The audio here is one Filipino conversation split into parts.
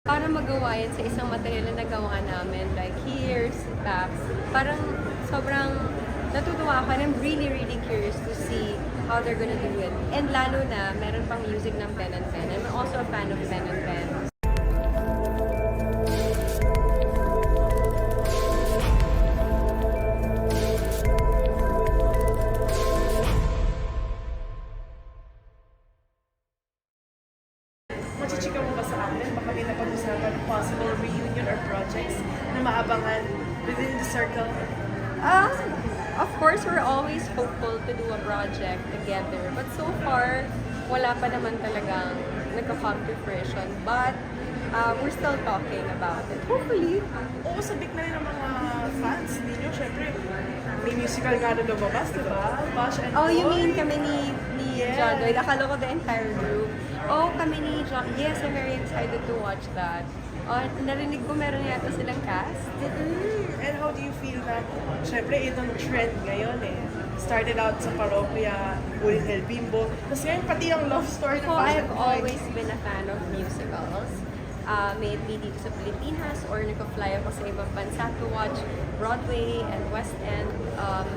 Para magawa yan sa isang material na nagawa namin, like years back, parang sobrang natutuwa ako and I'm really curious to see how they're gonna do it. And lalo na, meron pang music ng Pen and Pen. I'm also a fan of Pen and Pen. Machichika mo ba sa amin? Baka may napag-usapan possible reunion or projects na maabangan within the circle? Of course, we're always hopeful to do a project together. But so far, wala pa naman talagang nagka-come to fruition. But we're still talking about it. Hopefully. Oo, sabik na rin ang mga fans ninyo. Siyempre, may musical nga na lumabas, di ba? Bash and Oh, you Boy. mean kami ni Yes. John Lloyd? Akala ko the entire group. Oh, kami ni John. Yes, I'm very excited to watch that. Oh, narinig ko meron yata silang cast. And how do you feel na, syempre, itong trend ngayon eh. Started out sa parokya, Uling El Bimbo. Tapos ngayon, pati ang love story ng So, Bash and I've Boy. always been a fan of musicals. May it be dito sa Pilipinas or nag-fly ako sa ibang bansa to watch Broadway and West End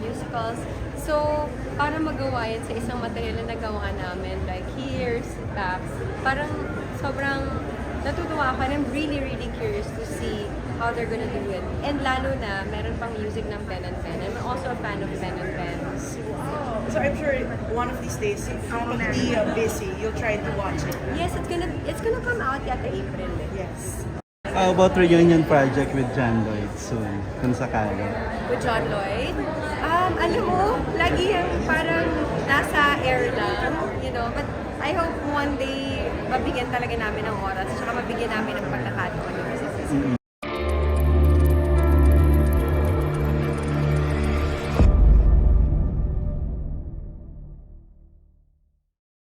musicals. So, para magawa yan sa isang material na nagawa namin, like years back, parang sobrang natutuwa ako and I'm really curious to see how they're gonna do it. And lalo na, meron pang music ng Pen and Pen. I'm also a fan of Pen and Pen. Wow. So I'm sure one of these days, kapag di busy, you'll try to watch it. Yes, it's gonna come out yata April eh. Yes. How about reunion project with John Lloyd soon, kung sakali? With John Lloyd. Alam mo, lagi yung parang nasa air lang, you know, but I hope one day mabigyan talaga namin ng oras, tsaka mabigyan namin ng pagkakataon.